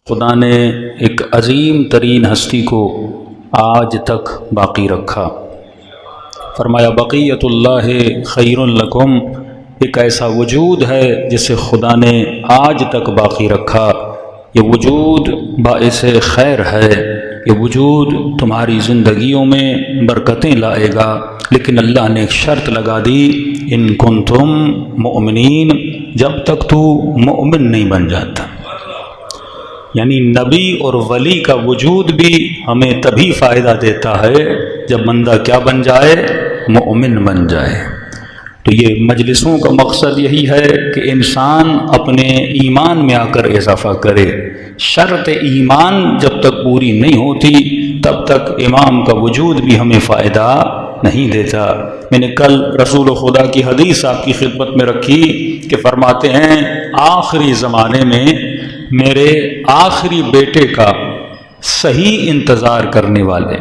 خدا نے ایک عظیم ترین ہستی کو آج تک باقی رکھا۔ فرمایا بقیت اللہ خیر لکم، ایک ایسا وجود ہے جسے خدا نے آج تک باقی رکھا۔ یہ وجود باعث خیر ہے، یہ وجود تمہاری زندگیوں میں برکتیں لائے گا، لیکن اللہ نے ایک شرط لگا دی، ان کنتم مؤمنین، جب تک تو مؤمن نہیں بن جاتا۔ یعنی نبی اور ولی کا وجود بھی ہمیں تبھی فائدہ دیتا ہے جب بندہ کیا بن جائے؟ مؤمن بن جائے۔ تو یہ مجلسوں کا مقصد یہی ہے کہ انسان اپنے ایمان میں آ کر اضافہ کرے۔ شرط ایمان جب تک پوری نہیں ہوتی تب تک امام کا وجود بھی ہمیں فائدہ نہیں دیتا۔ میں نے کل رسول خدا کی حدیث آپ کی خدمت میں رکھی کہ فرماتے ہیں آخری زمانے میں میرے آخری بیٹے کا صحیح انتظار کرنے والے،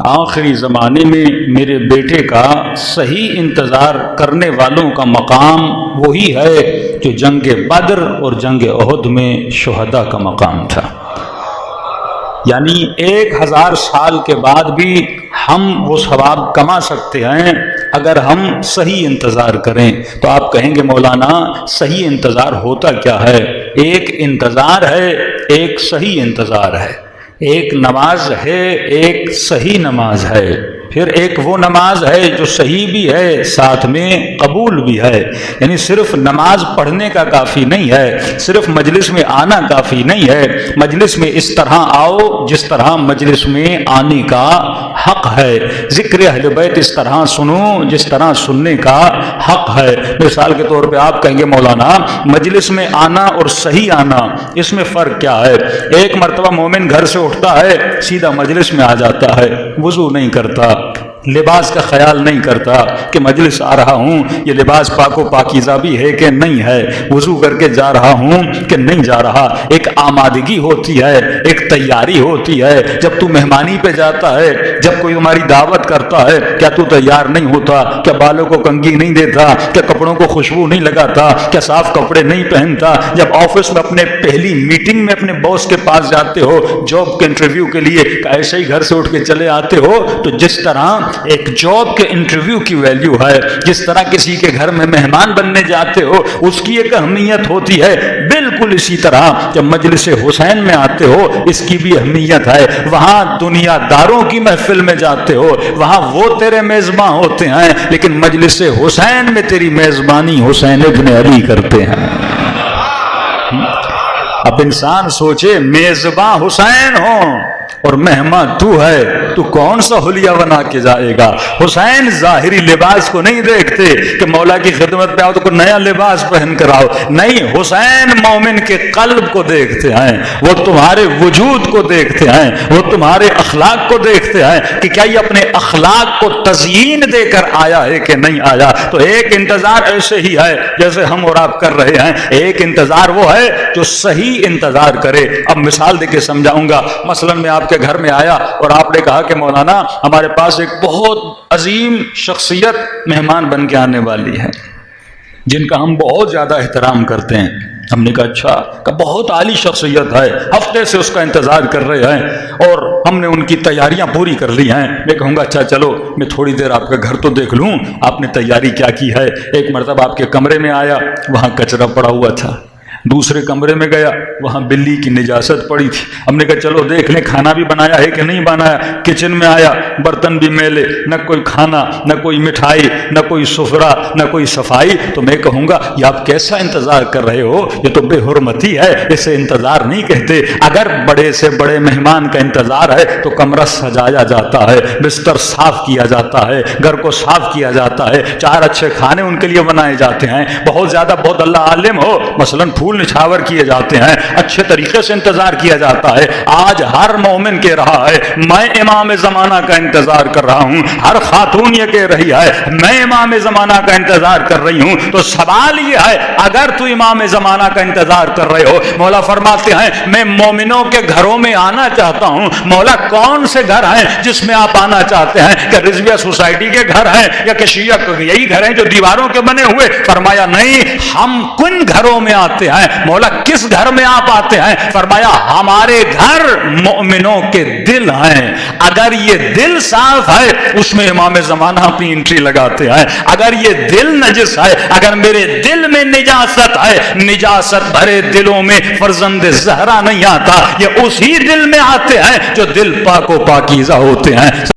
آخری زمانے میں میرے بیٹے کا صحیح انتظار کرنے والوں کا مقام وہی ہے جو جنگ بدر اور جنگ احد میں شہداء کا مقام تھا۔ یعنی 1000 سال کے بعد بھی ہم وہ ثواب کما سکتے ہیں اگر ہم صحیح انتظار کریں۔ تو آپ کہیں گے مولانا صحیح انتظار ہوتا کیا ہے؟ ایک انتظار ہے، ایک صحیح انتظار ہے۔ ایک نماز ہے، ایک صحیح نماز ہے، پھر ایک وہ نماز ہے جو صحیح بھی ہے ساتھ میں قبول بھی ہے۔ یعنی صرف نماز پڑھنے کا کافی نہیں ہے، صرف مجلس میں آنا کافی نہیں ہے، مجلس میں اس طرح آؤ جس طرح مجلس میں آنے کا حق ہے، ذکر اہل بیت اس طرح سنو جس طرح سننے کا حق ہے۔ مثال کے طور پہ آپ کہیں گے مولانا مجلس میں آنا اور صحیح آنا اس میں فرق کیا ہے؟ ایک مرتبہ مومن گھر سے اٹھتا ہے سیدھا مجلس میں آ جاتا ہے، وضو نہیں کرتا، لباس کا خیال نہیں کرتا کہ مجلس آ رہا ہوں یہ لباس پاک و پاکیزہ بھی ہے کہ نہیں ہے، وضو کر کے جا رہا ہوں کہ نہیں جا رہا۔ ایک آمادگی ہوتی ہے، ایک تیاری ہوتی ہے۔ جب تو مہمانی پہ جاتا ہے، جب کوئی ہماری دعوت کرتا ہے، کیا تو تیار نہیں ہوتا؟ کیا بالوں کو کنگھی نہیں دیتا؟ کیا کپڑوں کو خوشبو نہیں لگاتا؟ کیا صاف کپڑے نہیں پہنتا؟ جب آفس میں اپنے پہلی میٹنگ میں اپنے باس کے پاس جاتے ہو جاب کے انٹرویو کے لیے، ایسے ہی گھر سے اٹھ کے چلے آتے ہو؟ تو جس طرح ایک جاب کے انٹرویو کی ویلیو ہے، جس طرح کسی کے گھر میں مہمان بننے جاتے ہو اس کی ایک اہمیت ہوتی ہے، بالکل اسی طرح جب مجلس حسین میں آتے ہو اس کی بھی اہمیت ہے۔ وہاں دنیا داروں کی محفل میں جاتے ہو، وہاں وہ تیرے میزباں ہوتے ہیں، لیکن مجلس حسین میں تیری میزبانی حسین ابن علی کرتے ہیں۔ اب انسان سوچے میزباں حسین ہوں اور مہمان تو ہے، تو کون سا حلیہ بنا کے جائے گا؟ حسین ظاہری لباس کو نہیں دیکھتے کہ مولا کی خدمت پہ آؤ تو کوئی نیا لباس پہن کر آؤ، نہیں، حسین مومن کے قلب کو دیکھتے ہیں، وہ تمہارے وجود کو دیکھتے ہیں، وہ تمہارے اخلاق کو دیکھتے ہیں کہ کیا یہ اپنے اخلاق کو تزیین دے کر آیا ہے کہ نہیں آیا۔ تو ایک انتظار ایسے ہی ہے جیسے ہم اور آپ کر رہے ہیں، ایک انتظار وہ ہے جو صحیح انتظار کرے۔ اب مثال دے کے سمجھاؤں گا۔ مثلا میں آپ کے گھر میں آیا اور آپ نے کہا کہ مولانا ہمارے پاس ایک بہت عظیم شخصیت مہمان بن کے آنے والی ہے جن کا ہم بہت زیادہ احترام کرتے ہیں۔ ہم نے کہا اچھا، کہ بہت عالی شخصیت ہے، ہفتے سے اس کا انتظار کر رہے ہیں اور ہم نے ان کی تیاریاں پوری کر لی ہیں۔ میں کہوں گا اچھا چلو میں تھوڑی دیر آپ کا گھر تو دیکھ لوں، آپ نے تیاری کیا کی ہے۔ ایک مرتبہ آپ کے کمرے میں آیا، وہاں کچرا پڑا ہوا تھا۔ دوسرے کمرے میں گیا، وہاں بلی کی نجاست پڑی تھی۔ ہم نے کہا چلو دیکھ لیں کھانا بھی بنایا ہے کہ نہیں بنایا۔ کچن میں آیا، برتن بھی میلے، نہ کوئی کھانا، نہ کوئی مٹھائی، نہ کوئی سفرہ، نہ کوئی صفائی۔ تو میں کہوں گا یہ آپ کیسا انتظار کر رہے ہو؟ یہ تو بے حرمتی ہے، اسے انتظار نہیں کہتے۔ اگر بڑے سے بڑے مہمان کا انتظار ہے تو کمرہ سجایا جاتا ہے، بستر صاف کیا جاتا ہے، گھر کو صاف کیا جاتا ہے، 4 اچھے کھانے ان کے لیے بنائے جاتے ہیں۔ بہت زیادہ بہت اللہ عالم ہو، مثلاً پھول نچھاور کیے جاتے ہیں، اچھے طریقے سے انتظار کیا جاتا ہے۔ آج ہر مومن کہہ رہا ہے میں امام زمانہ کا انتظار کر رہا ہوں، ہر خاتون یہ کہہ رہی ہے میں امام زمانہ کا انتظار کر رہی ہوں۔ تو سوال یہ ہے اگر تو امام زمانہ کا انتظار کر رہے ہو، مولا فرماتے ہیں میں مومنوں کے گھروں میں آنا چاہتا ہوں۔ مولا کون سے گھر ہیں جس میں آپ آنا چاہتے ہیں؟ کہ رضویہ سوسائٹی کے گھر ہیں یا کہ شیعہ یہی گھر ہیں جو دیواروں کے بنے ہوئے؟ فرمایا نہیں، ہم کن گھروں میں آتے ہیں مولا کس گھر میں آپ آتے ہیں؟ فرمایا ہمارے گھر مومنوں کے دل ہیں، اگر یہ دل صاف ہے اس میں امام زمانہ اپنی انٹری لگاتے ہیں، اگر یہ دل نجس ہے، اگر میرے دل میں نجاست ہے، نجاست بھرے دلوں میں فرزند زہرا نہیں آتا، یہ اسی دل میں آتے ہیں جو دل پاک و پاکیزہ ہوتے ہیں۔